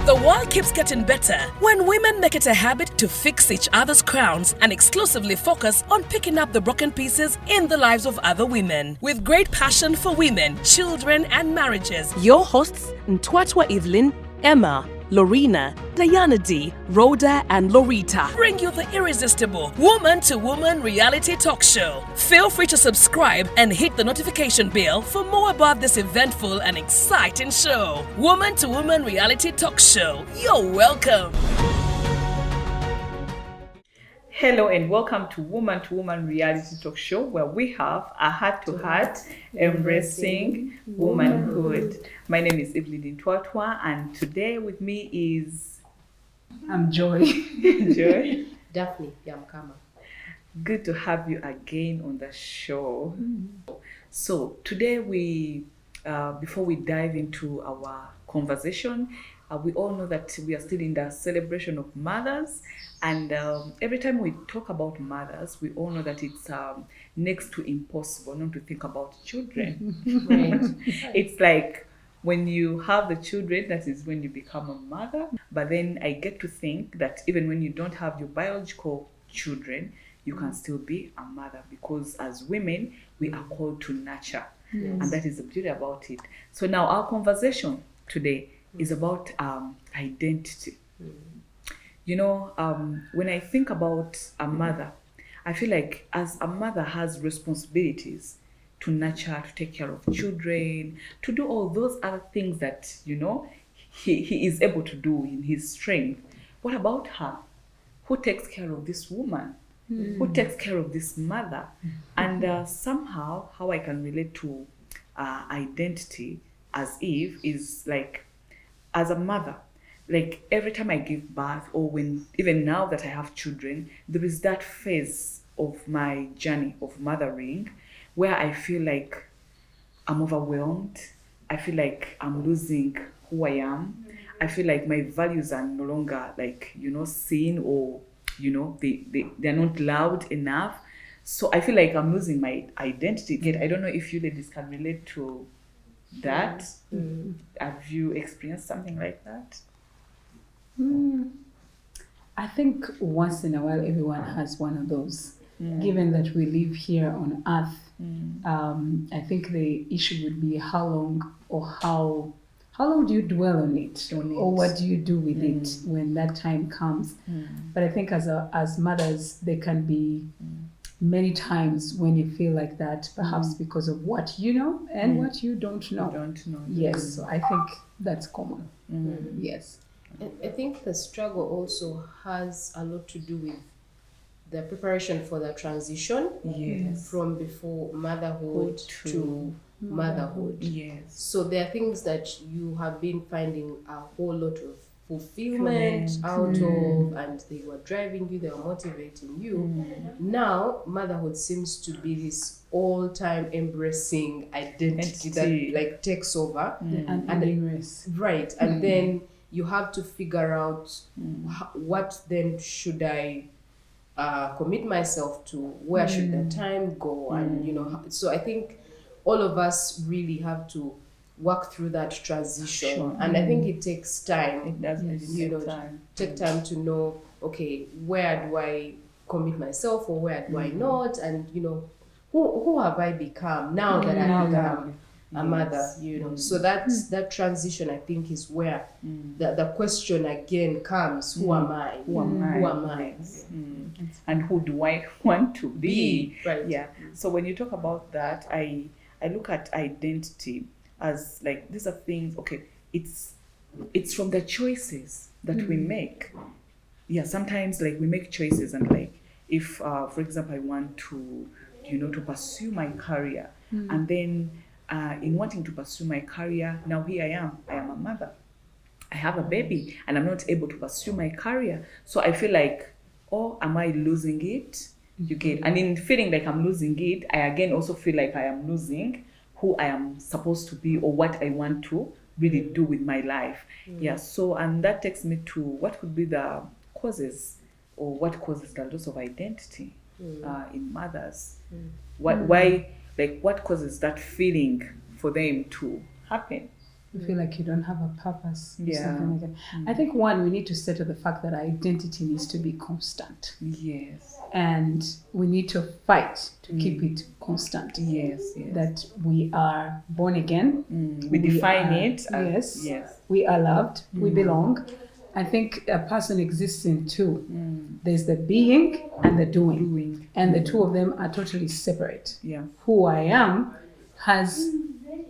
The world keeps getting better when women make it a habit to fix each other's crowns and exclusively focus on picking up the broken pieces in the lives of other women. With great passion for women, children, and marriages, your hosts Ntwatwa Evelyn, Emma, Lorena, Diana D, Rhoda, and Lorita bring you the irresistible Woman to Woman reality talk show. Feel free to subscribe and hit the notification bell for more about this eventful and exciting show. Woman to Woman reality talk show. You're welcome. Hello and welcome to Woman reality talk show, where we have a heart-to-heart embracing womanhood. My name is Evelyn Ntwatwa, and today with me is... I'm Joy. Joy. Daphne Yamkama. Good to have you again on the show. So today before we dive into our conversation, we all know that we are still in the celebration of mothers, and every time we talk about mothers, we all know that it's next to impossible not to think about children. Right. It's like when you have the children, that is when you become a mother. But then I get to think that even when you don't have your biological children, you can still be a mother, because as women, we are called to nurture. Yes. And that is the beauty about it. So now our conversation today is about identity. You know, when I think about a mother, I feel like as a mother has responsibilities to nurture, to take care of children, to do all those other things that, you know, he is able to do in his strength. What about her? Who takes care of this woman? Who takes care of this mother? And somehow, how I can relate to identity as Eve is like, as a mother, like every time I give birth, or when even now that I have children, there is that phase of my journey of mothering where I feel like I'm overwhelmed. I feel like I'm losing who I am. I feel like my values are no longer, like, you know, seen, or, you know, they're not loud enough. So I feel like I'm losing my identity. Yet I don't know if you ladies can relate to that. Have you experienced something like that? I think once in a while everyone has one of those. Given that we live here on earth, I think the issue would be how long, or how long do you dwell on it, or what do you do with it when that time comes. But I think as mothers, there can be many times when you feel like that, perhaps because of what you know and what you don't know. Yes, so I think that's common. Yes. I think the struggle also has a lot to do with the preparation for the transition from before motherhood to motherhood. Yes. So there are things that you have been finding a whole lot of fulfillment out of, and they were driving you, they were motivating you. Now motherhood seems to be this all-time embracing identity that like takes over, and right, and then you have to figure out what then should I commit myself to, where should the time go, and you know, so I think all of us really have to work through that transition, and I think it takes time. It does. You know, take time to know, okay, where do I commit myself, or where do I not, and you know, who have I become now that I've become a mother, you know. So that transition, I think, is where the question again comes: who am I? Who am I? And who do I want to be? Right. Yeah. So when you talk about that, I look at identity as like, these are things. Okay, it's from the choices that we make. Yeah. Sometimes like we make choices, and like if for example I want to, you know, to pursue my career, and then in wanting to pursue my career, now here I am a mother. I have a baby and I'm not able to pursue my career. So I feel like, oh, am I losing it? You get, and in feeling like I'm losing it, I again also feel like I am losing who I am supposed to be, or what I want to really do with my life. Yeah. So, and that takes me to what could be the causes, or what causes the loss of identity in mothers. Why, like, what causes that feeling for them to happen? You feel like you don't have a purpose or Yeah. something like that. I think one, we need to settle the fact that our identity needs to be constant. Yes. And we need to fight to keep it constant. Yes. Yes. That we are born again. We define are- it. Yes. Yes. We are loved. We belong. I think a person exists in two. There's the being and the doing. And the two of them are totally separate. Yeah. Who I am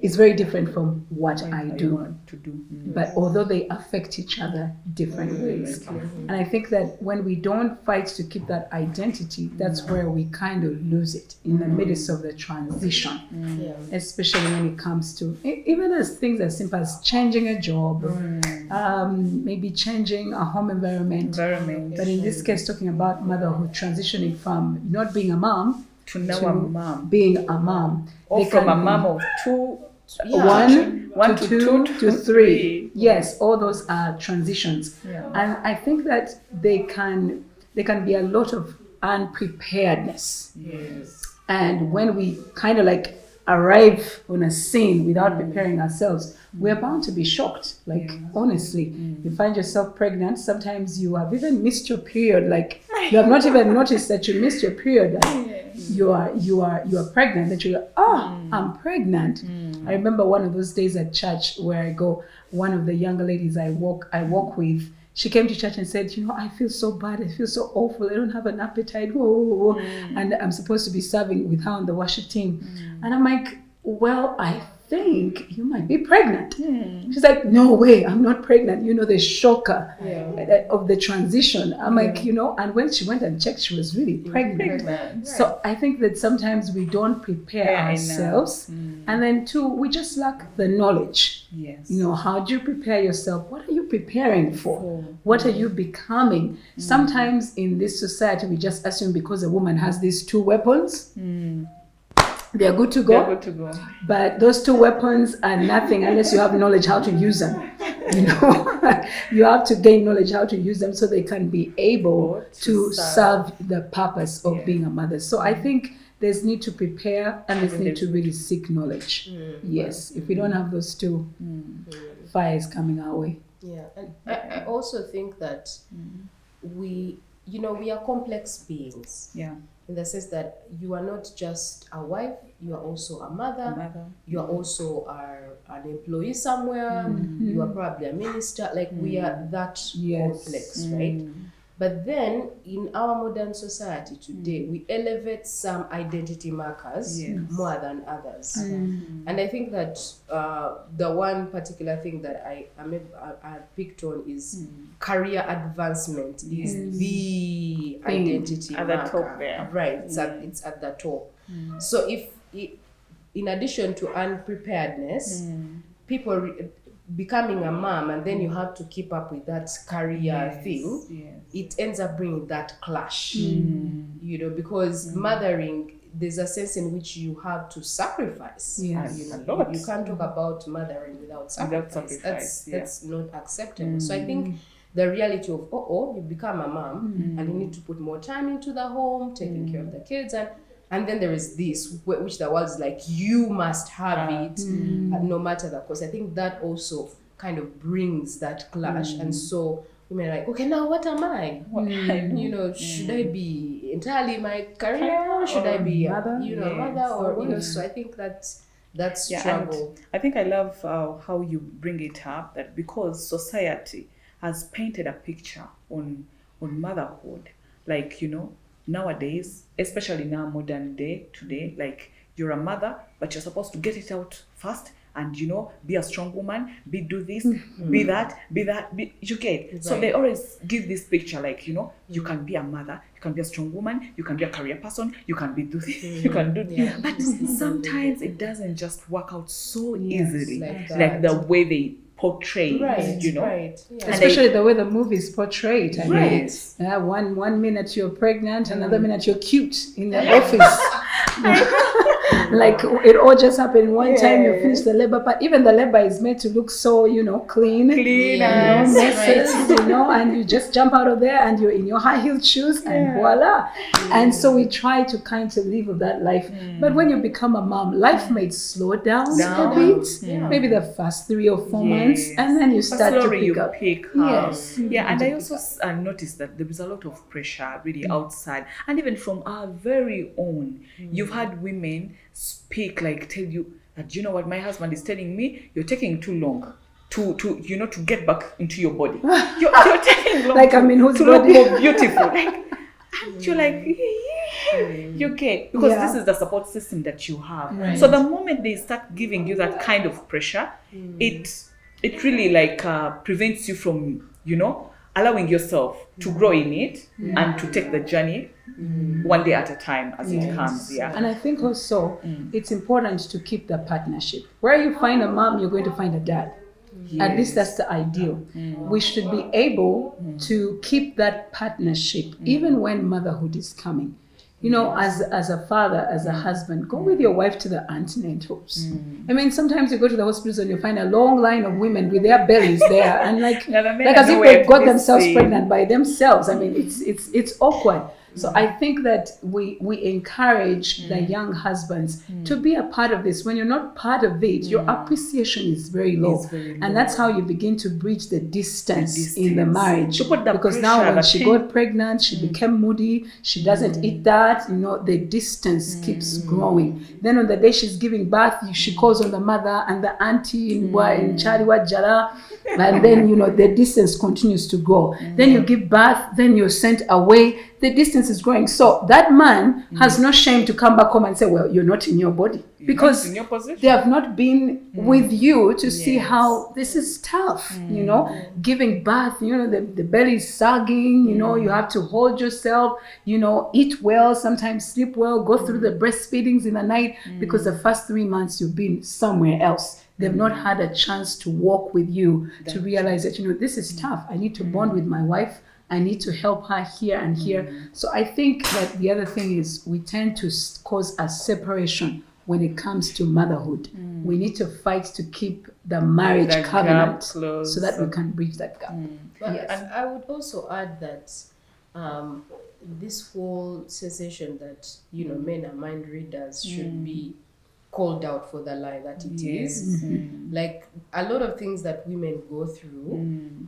is very different from what I do. Want to do. But although they affect each other different ways. And I think that when we don't fight to keep that identity, that's where we kind of lose it in the midst of the transition. Yeah. Especially when it comes to even as things as simple as changing a job, maybe changing a home environment. But in this case, talking about motherhood, transitioning from not being a mom To now to a mom. being a mom. Or They from can a be mom of two. one to two to three. Yes, all those are transitions. Yeah. And I think that they can be a lot of unpreparedness. Yes. And when we kind of like arrive on a scene without preparing ourselves, we're bound to be shocked. Like honestly, you find yourself pregnant. Sometimes you have even missed your period. Like you have not even noticed that you missed your period. Like, you are pregnant. That you're like, I'm pregnant. I remember one of those days at church where I go. One of the younger ladies I walk with. She came to church and said, I feel so bad. I feel so awful. I don't have an appetite. Whoa. And I'm supposed to be serving with her on the worship team. And I'm like, well, I think you might be pregnant. She's like, no way, I'm not pregnant. The shocker of the transition. I'm like, and when she went and checked, she was really pregnant. So I think that sometimes we don't prepare ourselves. And then two, we just lack the knowledge. Yes. How do you prepare yourself? What are you preparing for? What are you becoming? Sometimes in this society, we just assume because a woman has these two weapons, they're good to go. They're good to go. But those two weapons are nothing unless you have knowledge how to use them. You have to gain knowledge how to use them so they can be able to serve the purpose of being a mother. So I think there's need to prepare and there's need to really seek knowledge. Yes, if we don't have those two, fire is coming our way. Yeah, and I also think that we are complex beings. Yeah. In the sense that you are not just a wife, you are also a mother. You are also an employee somewhere. You are probably a minister. Like we are that complex, right? But then in our modern society today, we elevate some identity markers more than others. And I think that the one particular thing that I picked on is career advancement is the identity at marker. the top there. Right, it's at the top. So in addition to unpreparedness, people becoming a mom and then you have to keep up with that career thing, it ends up bringing that clash, because mothering, there's a sense in which you have to sacrifice. Yes. A lot. You can't talk about mothering without sacrifice. That's not acceptable. So I think the reality of, you become a mom and you need to put more time into the home, taking care of the kids, and then there is this, which the world is like, you must have it, no matter the cost. I think that also kind of brings that clash. And so women are like, okay, now what am I? Should I be entirely my career? Should I be a mother? Or, so I think that's struggle. I think I love how you bring it up, that because society has painted a picture on motherhood, like, nowadays, especially now modern day today, like you're a mother, but you're supposed to get it out fast and be a strong woman, do this, be that, you get. Right. So they always give this picture like, you can be a mother, you can be a strong woman, you can be a career person, you can do this, you can do this. But sometimes it doesn't just work out so easily, like the way they portray, right. Yeah. Especially the way the movies portray it. I mean, one minute you're pregnant, another minute you're cute in the office. like it all just happened one time. You finish the labor, but even the labor is made to look so, clean, Yes, messes, and you just jump out of there and you're in your high heeled shoes and voila. And so we try to kind of live that life. But when you become a mom, life may slow down a bit, maybe the first 3 or 4 months, and then you start to pick up. Yes. And I also noticed that there is a lot of pressure really outside, and even from our very own. You've had women speak, like tell you that, you know what, my husband is telling me you're taking too long to get back into your body. You're taking long like I'm in whose to body? look more beautiful. And you're like, you get, because this is the support system that you have. Right. So the moment they start giving you that kind of pressure, it really like prevents you from, allowing yourself to grow in it and to take the journey one day at a time as it comes. And I think also it's important to keep the partnership. Where you find a mom, you're going to find a dad. At least that's the ideal. We should be able to keep that partnership even when motherhood is coming. As a father, as a husband, go with your wife to the antenatals. I mean, sometimes you go to the hospitals and you find a long line of women with their bellies there, and like as if they've got themselves pregnant by themselves. I mean, it's awkward. So I think that we encourage the young husbands to be a part of this. When you're not part of it, your appreciation is very low. And that's how you begin to bridge the distance in the marriage. Because now when she got pregnant, she became moody, she doesn't eat that, the distance keeps growing. Then on the day she's giving birth, she calls on the mother and the auntie in Chariwa Jara. And then, the distance continues to grow. Then you give birth, then you're sent away. The distance is growing. So that man has no shame to come back home and say, well, you're not in your body. Because they have not been with you to see how this is tough, giving birth, the belly is sagging, you have to hold yourself, eat well, sometimes sleep well, go through the breastfeedings in the night, because the first 3 months you've been somewhere else. They've not had a chance to walk with you to realize that, this is tough. I need to bond with my wife. I need to help her here and here. So I think that the other thing is we tend to cause a separation when it comes to motherhood. We need to fight to keep the marriage covenant so that we can bridge that gap. But I would also add that this whole sensation that, men are mind readers should be called out for the lie that it is. Like a lot of things that women go through,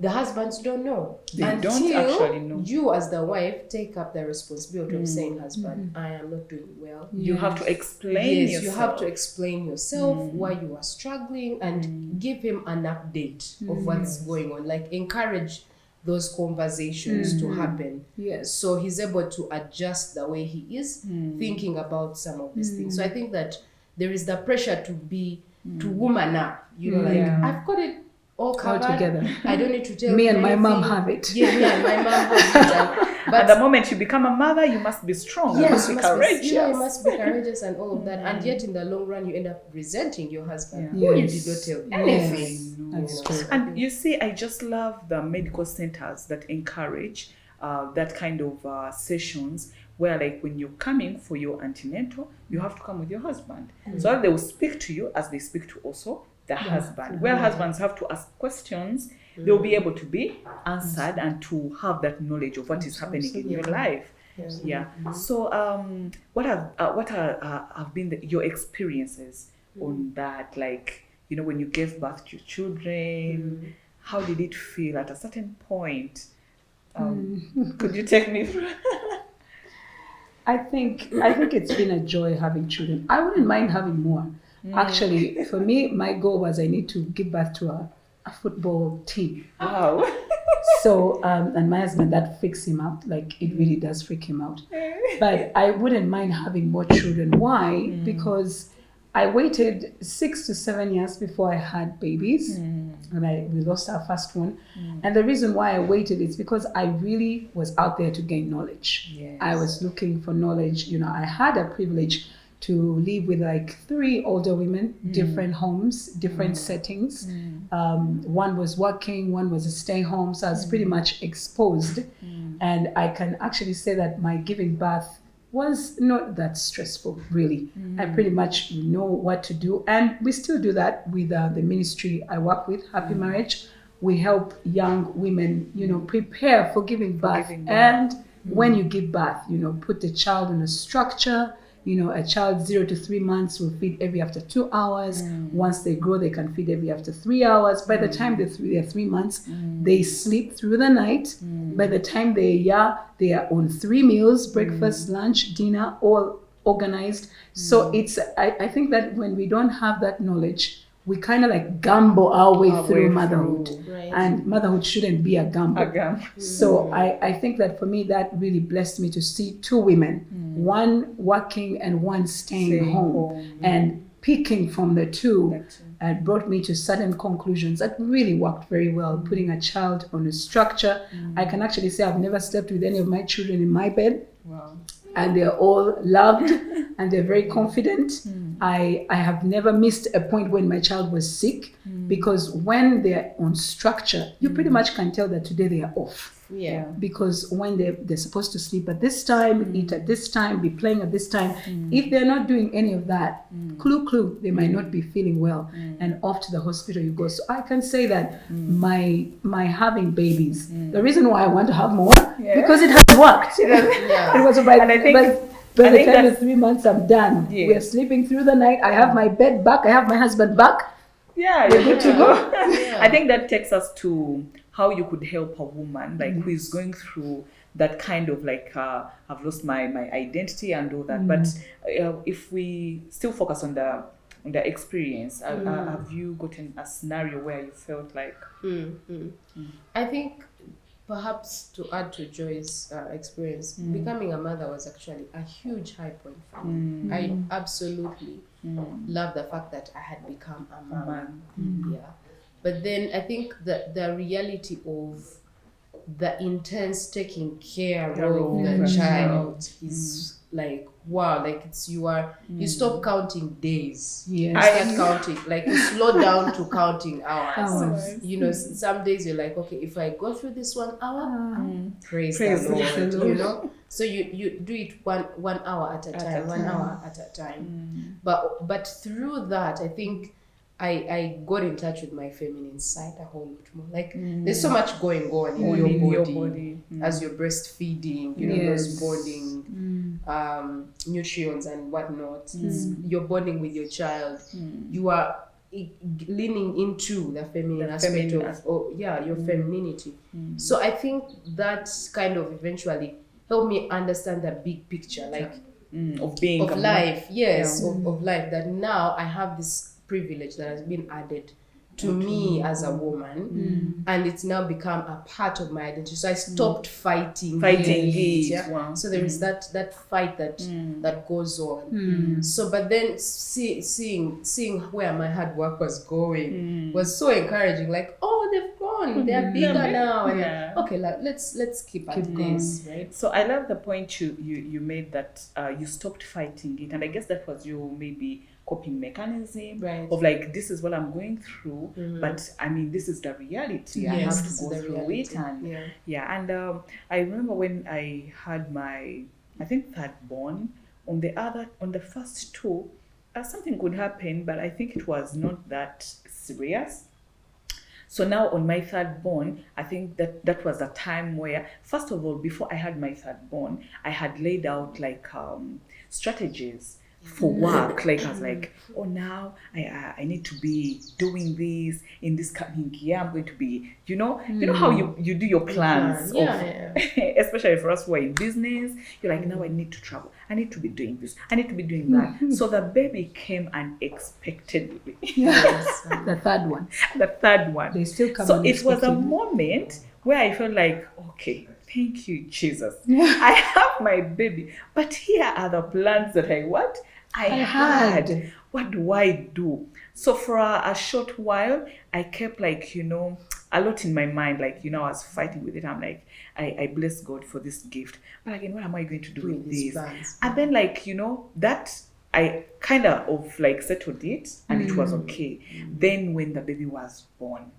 the husbands don't know. They don't actually know. You as the wife take up the responsibility of saying, husband, I am not doing well. You have to explain yourself. You have to explain yourself, why you are struggling, and give him an update of what's going on. Like encourage those conversations to happen. So he's able to adjust the way he is thinking about some of these things. So I think that there is the pressure to woman up. I've got it all covered. Together. I don't need to tell me you and anything. my mom have it. Yeah, me and my mom have it. But the moment you become a mother, you must be strong. Yes, you must be courageous. you must be courageous and all of that. And yet in the long run, you end up resenting your husband who you did not tell anything. That's true. And you see, I just love the medical centers that encourage that kind of sessions where, like, when you're coming for your antenatal, you have to come with your husband. So that they will speak to you as they speak to also the husband. Where husbands have to ask questions, they'll be able to be answered and to have that knowledge of what is happening in your life. So what have been your experiences on that? Like, when you gave birth to your children, how did it feel at a certain point? Could you take me through? I think it's been a joy having children. I wouldn't mind having more. Actually, for me, my goal was I need to give birth to a football team. Wow. So, and my husband, that freaks him out. Like, it really does freak him out. But I wouldn't mind having more children. Why? Because I waited 6 to 7 years before I had babies. And we lost our first one. And the reason why I waited is because I really was out there to gain knowledge. I was looking for knowledge. I had a privilege to live with like 3 older women, different homes, different settings. One was working, one was a stay home. So I was pretty much exposed. And I can actually say that my giving birth was not that stressful, really. I pretty much know what to do. And we still do that with the ministry I work with, Happy Marriage. We help young women, prepare for giving birth. And when you give birth, put the child in a structure. A child 0 to 3 months will feed every after 2 hours. Once they grow, they can feed every after 3 hours. By the time they're 3 months, they sleep through the night. By the time they are on 3 meals, breakfast, lunch, dinner, all organized. So I think that when we don't have that knowledge, we kind of like gamble our way through motherhood. Right. And motherhood shouldn't be a gamble. So I think that for me, that really blessed me to see 2 women, one working and one staying home. And picking from the 2 brought me to certain conclusions that really worked very well. Putting a child on a structure. I can actually say I've never slept with any of my children in my bed. Wow. And they're all loved and they're very confident. I have never missed a point when my child was sick, because when they're on structure, you pretty much can tell that today they are off. Yeah. Because when they're supposed to sleep at this time, eat at this time, be playing at this time, if they're not doing any of that, clue, they might not be feeling well, and off to the hospital you go. So I can say that my having babies, the reason why I want to have more, because it has worked. It was about, by the time the 3 months I'm done, we're sleeping through the night. I have my bed back. I have my husband back. Yeah, you're good to go. I think that takes us to how you could help a woman who is going through that kind of I've lost my identity and all that. But if we still focus on the experience, have you gotten a scenario where you felt like? I think perhaps to add to Joy's experience, becoming a mother was actually a huge high point for me. I absolutely love the fact that I had become a mom. Yeah. But then I think that the reality of the intense taking care of the child is like, wow, like you stop counting days. Yes. You start counting, like you slow down to counting hours. Some days you're like, okay, if I go through this 1 hour, praise the Lord. So you do it one hour at a time, 1 hour at a time. But through that, I think I got in touch with my feminine side a whole lot more. Like there's so much going on in your body as you're breastfeeding, those bonding nutrients and whatnot. You're bonding with your child. You are leaning into the feminine aspect of your femininity. So I think that kind of eventually helped me understand the big picture, like of being of life. Yes, of life. That now I have this privilege that has been added to me as a woman, and it's now become a part of my identity. So I stopped fighting it. Wow. So there is that fight that goes on. So but then seeing where my hard work was going was so encouraging. Like, oh, they've gone, they're bigger now, and okay, like, let's keep at this, right? So I love the point you made that you stopped fighting it, and I guess that was your maybe coping mechanism of like, this is what I'm going through, but I mean, this is the reality. I have to go through it. And and I remember when I had my, I think, third born, on the first 2, something could happen, but I think it was not that serious. So now on my third born, I think that was a time where, first of all, before I had my third born, I had laid out like strategies for work. Like I was like, oh, now I need to be doing this in this coming year. I'm going to be, you know how you do your plans, especially for us who are in business. You're like, now I need to travel. I need to be doing this. I need to be doing that. So the baby came unexpectedly. The third one. The third one. They still come. So it was a moment where I felt like, okay, thank you, Jesus. I have my baby, but here are the plans that I had. What do I do? So for a short while, I kept like, a lot in my mind. Like, I was fighting with it. I'm like, I bless God for this gift. But again, what am I going to do with this? Plans. And then like, that I kind of like settled it, and it was okay. Then when the baby was born,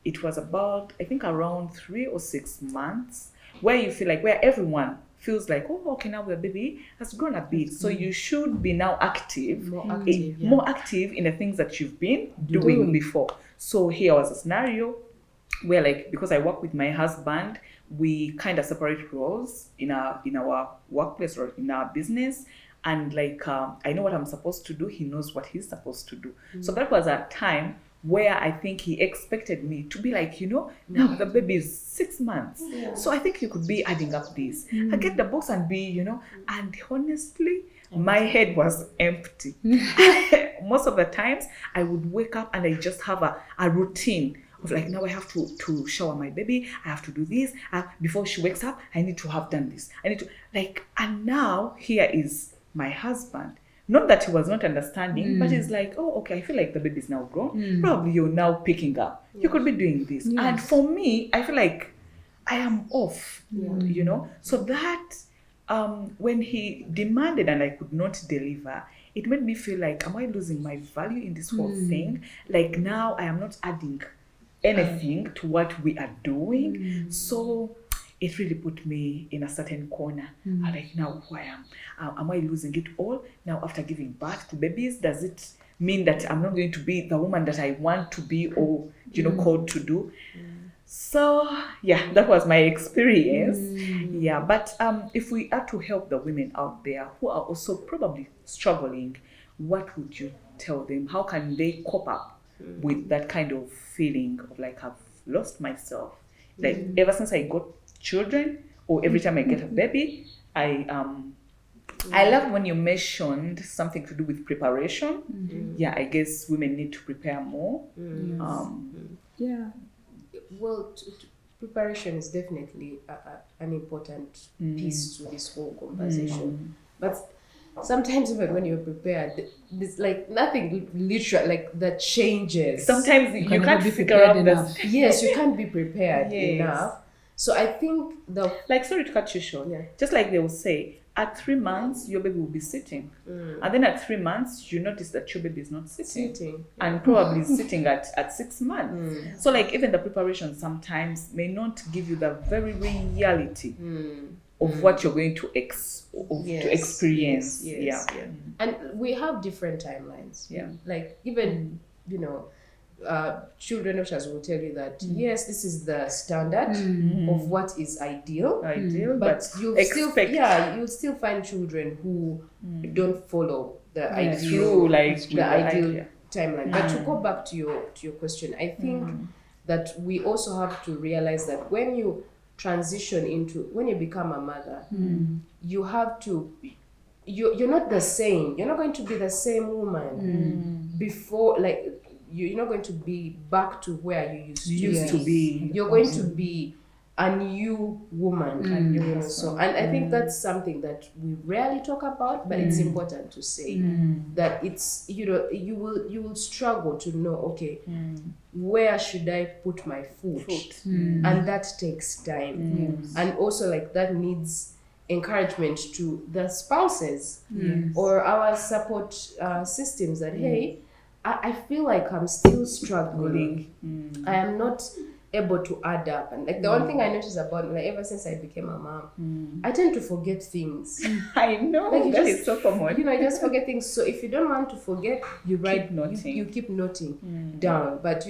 it was about, I think, around 3 or 6 months, where you feel like, where everyone feels like, oh, okay, now the baby has grown a bit, so you should be now active, more active in the things that you've been doing before. So here was a scenario where, like, because I work with my husband, we kind of separate roles in our workplace or in our business. And like, I know what I'm supposed to do. He knows what he's supposed to do. So that was a time where I think he expected me to be like, now the baby is 6 months. So I think you could be adding up this. I get the box and be, and honestly, my head was empty. Most of the times I would wake up and I just have a routine of like, now I have to shower my baby. I have to do this. Before she wakes up, I need to have done this. I need to and now here is my husband. Not that he was not understanding, but he's like, oh, okay, I feel like the baby's now grown. Probably you're now picking up. You could be doing this. And for me, I feel like I am off, So that, when he demanded and I could not deliver, it made me feel like, am I losing my value in this whole thing? Like now I am not adding anything to what we are doing. So it really put me in a certain corner. I'm like, now who I am I losing it all? Now after giving birth to babies, does it mean that I'm not going to be the woman that I want to be or, called to do? So yeah, that was my experience. Yeah, but if we are to help the women out there who are also probably struggling, what would you tell them? How can they cope up with that kind of feeling of like, I've lost myself? Like ever since I got children, or every time I get a baby, I love when you mentioned something to do with preparation. Yeah, I guess women need to prepare more. Well, preparation is definitely an important piece to this whole conversation. But sometimes even when you're prepared, there's like nothing literal like that changes. Sometimes you can't figure out that. Yes, you can't be prepared enough. So I think sorry to cut you short. Just like they will say, at 3 months your baby will be sitting, and then at 3 months you notice that your baby is not sitting. And probably sitting at 6 months. So like even the preparation sometimes may not give you the very reality of what you're going to experience. And we have different timelines. Like even children doctors will tell you that yes, this is the standard of what is ideal, but you'll still find children who don't follow the ideal timeline. But to go back to your question, I think that we also have to realize that when you when you become a mother, you have to, you're not the same. You're not going to be the same woman before, like, you're not going to be back to where you used to be. You're going to be a new woman. So, and I think that's something that we rarely talk about, but it's important to say that it's, you will struggle to know, okay, where should I put my foot? And that takes time. And also like that needs encouragement to the spouses or our support systems that, hey, I feel like I'm still struggling. I am not able to add up. And like the one thing I noticed about me, like ever since I became a mom, I tend to forget things. I know, like that is so common. I just forget things. So if you don't want to forget, you write noting. You keep noting down. But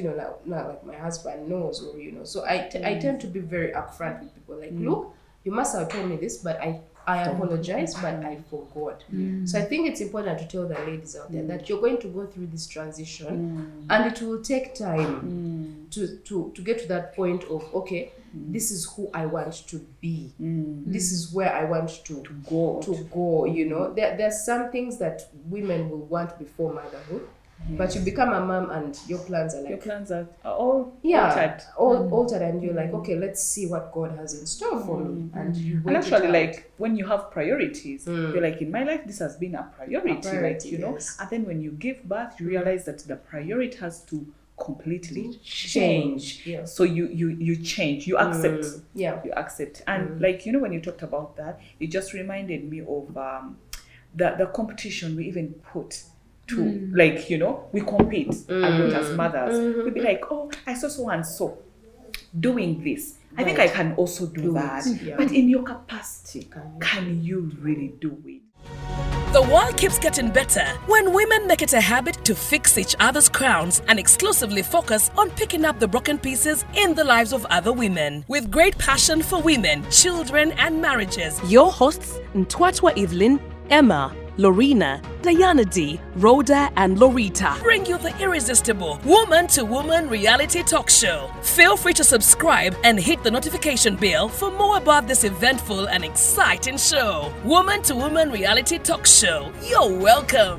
like my husband knows, or so I tend to be very upfront with people. Like, look, you must have told me this, but I apologize, but I forgot. So I think it's important to tell the ladies out there that you're going to go through this transition and it will take time to get to that point of, okay, this is who I want to be. This is where I want to go. There's some things that women will want before motherhood. But you become a mom and your plans are all altered, and you're like, okay, let's see what God has in store for me. And actually, like when you have priorities, you're like, in my life, this has been a priority, yes. And then when you give birth, you realize that the priority has to completely change. So you change, you accept. You accept. And like, when you talked about that, it just reminded me of the competition we even put to, like, we compete a lot as mothers. We'd be like, oh, I saw so and so doing this. I think Right. I can also do that. Yeah. But in your capacity, can you really do it? The world keeps getting better when women make it a habit to fix each other's crowns and exclusively focus on picking up the broken pieces in the lives of other women. With great passion for women, children, and marriages, your hosts Ntwatwa Evelyn, Emma, Lorena, Diana D, Rhoda, and Lorita bring you the irresistible Woman to Woman reality talk show. Feel free to subscribe and hit the notification bell for more about this eventful and exciting show. Woman to Woman reality talk show. You're welcome.